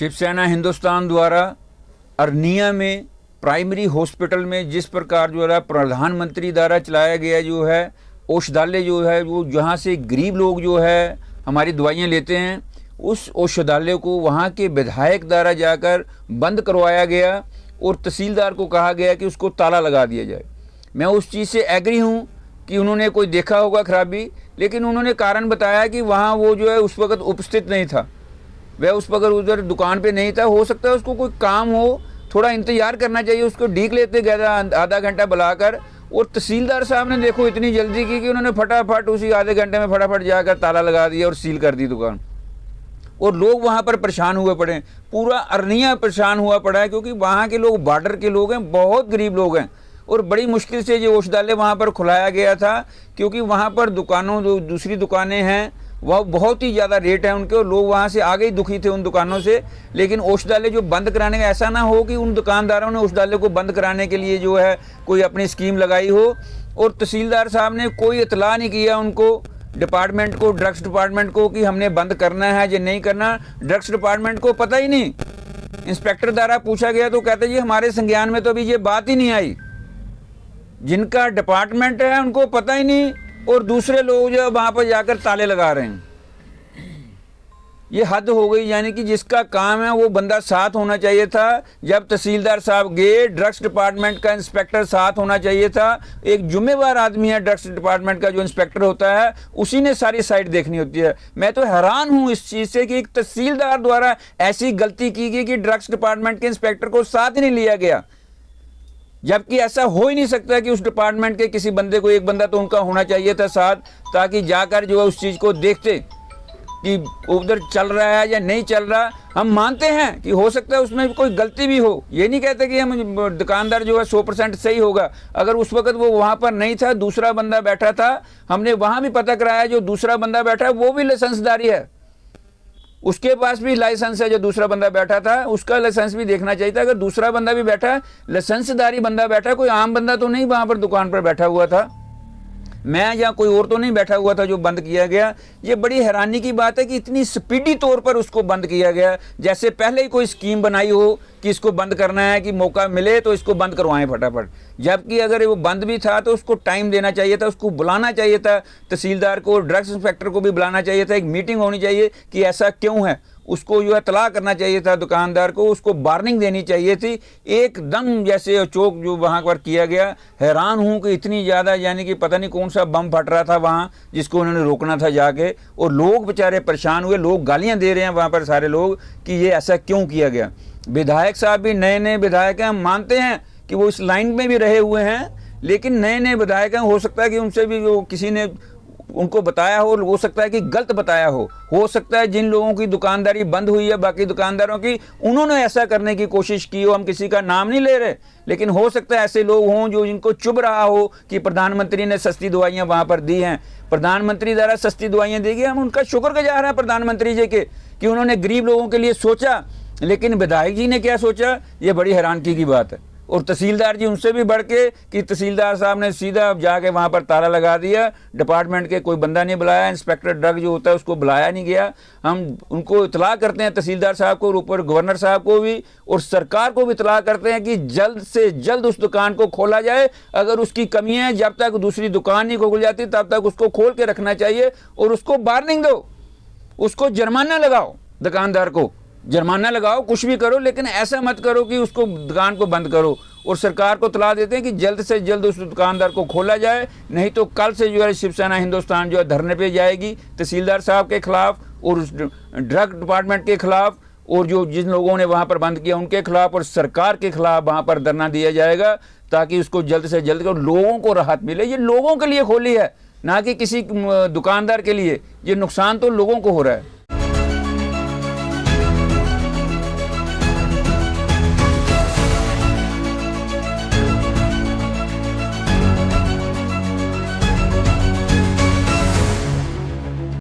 शिवसेना हिंदुस्तान द्वारा अरनिया में primary hospital में जिस प्रकार जो है प्रधानमंत्री द्वारा चलाया गया जो है औषधालय जो है वो जहाँ से गरीब लोग जो है हमारी दवाइयाँ लेते हैं, उस औषधालय को वहाँ के विधायक द्वारा जाकर बंद करवाया गया और तहसीलदार को कहा गया कि उसको ताला लगा दिया जाए। मैं उस चीज़ से एग्री हूँ कि उन्होंने कोई देखा होगा खराबी, लेकिन उन्होंने कारण बताया कि वहाँ वो जो है उस वक्त उपस्थित नहीं था, वह उस वक्त उधर दुकान पे नहीं था। हो सकता है उसको कोई काम हो, थोड़ा इंतजार करना चाहिए, उसको ढीक लेते गए आधा घंटा बुलाकर। और तहसीलदार साहब ने देखो इतनी जल्दी की कि उन्होंने फटाफट उसी आधे घंटे में फटाफट जाकर ताला लगा दिया और सील कर दी दुकान। और लोग वहाँ पर परेशान हुए पड़े, पूरा अरनिया परेशान हुआ पड़ा है, क्योंकि वहाँ के लोग बॉर्डर के लोग हैं, बहुत गरीब लोग हैं। और बड़ी मुश्किल से ये औषधालय वहाँ पर खुलाया गया था, क्योंकि वहाँ पर दुकानों जो दूसरी दुकानें हैं वह बहुत ही ज़्यादा रेट है उनके, और लोग वहाँ से आगे ही दुखी थे उन दुकानों से। लेकिन औषधालय जो बंद कराने का, ऐसा ना हो कि उन दुकानदारों ने औषधालय को बंद कराने के लिए जो है कोई अपनी स्कीम लगाई हो। और तहसीलदार साहब ने कोई इतला नहीं किया उनको, डिपार्टमेंट को, ड्रग्स डिपार्टमेंट को, कि हमने बंद करना है या नहीं करना। ड्रग्स डिपार्टमेंट को पता ही नहीं। इंस्पेक्टर द्वारा पूछा गया तो कहते जी हमारे संज्ञान में तो अभी ये बात ही नहीं आई। जिनका डिपार्टमेंट है उनको पता ही नहीं, और दूसरे लोग जो वहाँ पर जाकर ताले लगा रहे हैं। ये हद हो गई। यानी कि जिसका काम है वो बंदा साथ होना चाहिए था। जब तहसीलदार साहब गए, ड्रग्स डिपार्टमेंट का इंस्पेक्टर साथ होना चाहिए था। एक जिम्मेवार आदमी है ड्रग्स डिपार्टमेंट का जो इंस्पेक्टर होता है, उसी ने सारी साइड देखनी होती है। मैं तो हैरान हूँ इस चीज़ से कि एक तहसीलदार द्वारा ऐसी गलती की गई कि ड्रग्स डिपार्टमेंट के इंस्पेक्टर को साथ ही नहीं लिया गया। जबकि ऐसा हो ही नहीं सकता कि उस डिपार्टमेंट के किसी बंदे को, एक बंदा तो उनका होना चाहिए था साथ, ताकि जाकर जो है उस चीज़ को देखते कि उधर चल रहा है या नहीं चल रहा। हम मानते हैं कि हो सकता है उसमें कोई गलती भी हो, ये नहीं कहते कि हम दुकानदार जो है 100% सही होगा। अगर उस वक्त वो वहाँ पर नहीं था, दूसरा बंदा बैठा था, हमने वहाँ भी पता कराया, जो दूसरा बंदा बैठा है वो भी लाइसेंसदारी है, उसके पास भी लाइसेंस है। जो दूसरा बंदा बैठा था उसका लाइसेंस भी देखना चाहिए था। अगर दूसरा बंदा भी बैठा है, लाइसेंसदारी बंदा बैठा, कोई आम बंदा तो नहीं वहाँ पर दुकान पर बैठा हुआ था, मैं या कोई और तो नहीं बैठा हुआ था जो बंद किया गया। ये बड़ी हैरानी की बात है कि इतनी स्पीडी तौर पर उसको बंद किया गया, जैसे पहले ही कोई स्कीम बनाई हो कि इसको बंद करना है, कि मौका मिले तो इसको बंद करवाएं फटाफट। जबकि अगर वो बंद भी था तो उसको टाइम देना चाहिए था, उसको बुलाना चाहिए था तहसीलदार को, ड्रग्स इंस्पेक्टर को भी बुलाना चाहिए था, एक मीटिंग होनी चाहिए कि ऐसा क्यों है, उसको जो है तला करना चाहिए था दुकानदार को, उसको वार्निंग देनी चाहिए थी। एकदम जैसे चौक जो वहाँ पर किया गया। हैरान हूँ कि इतनी ज़्यादा, यानी कि पता नहीं कौन सा बम फट रहा था वहाँ जिसको उन्होंने रोकना था जाके, और लोग बेचारे परेशान हुए। लोग गालियाँ दे रहे हैं वहाँ पर सारे लोग कि ये ऐसा क्यों किया गया। विधायक साहब भी नए नए विधायक हैं, हम मानते हैं कि वो इस लाइन में भी रहे हुए हैं, लेकिन नए नए विधायक हैं, हो सकता है कि उनसे भी वो किसी ने उनको बताया हो सकता है कि गलत बताया हो सकता है जिन लोगों की दुकानदारी बंद हुई है बाकी दुकानदारों की, उन्होंने ऐसा करने की कोशिश की हो। हम किसी का नाम नहीं ले रहे, लेकिन हो सकता है ऐसे लोग हों जो जिनको चुभ रहा हो कि प्रधानमंत्री ने सस्ती दवाइयाँ वहाँ पर दी हैं, प्रधानमंत्री द्वारा सस्ती दवाइयाँ दी गई। हम उनका शुक्रगुजार हैं प्रधानमंत्री जी के कि उन्होंने गरीब लोगों के लिए सोचा, लेकिन विधायक जी ने क्या सोचा, ये बड़ी हैरानगी की बात है। और तहसीलदार जी उनसे भी बढ़ के कि तहसीलदार साहब ने सीधा जाके वहाँ पर ताला लगा दिया, डिपार्टमेंट के कोई बंदा नहीं बुलाया, इंस्पेक्टर ड्रग जो होता है उसको बुलाया नहीं गया। हम उनको इतला करते हैं तहसीलदार साहब को, और ऊपर गवर्नर साहब को भी और सरकार को भी इतला करते हैं कि जल्द से जल्द उस दुकान को खोला जाए। अगर उसकी कमी है, जब तक दूसरी दुकान नहीं खोल जाती तब तक उसको खोल के रखना चाहिए, और उसको वार्निंग दो, उसको जुर्माना लगाओ, दुकानदार को जुर्माना लगाओ, कुछ भी करो, लेकिन ऐसा मत करो कि उसको दुकान को बंद करो। और सरकार को तला देते हैं कि जल्द से जल्द उस दुकानदार को खोला जाए, नहीं तो कल से जो है शिवसेना हिंदुस्तान जो है धरने पे जाएगी तहसीलदार साहब के खिलाफ और उस ड्रग डिपार्टमेंट के खिलाफ, और जो जिन लोगों ने वहाँ पर बंद किया उनके खिलाफ, और सरकार के खिलाफ वहाँ पर धरना दिया जाएगा, ताकि उसको जल्द से जल्द लोगों को राहत मिले। ये लोगों के लिए खोली है, ना कि किसी दुकानदार के लिए। ये नुकसान तो लोगों को हो रहा है।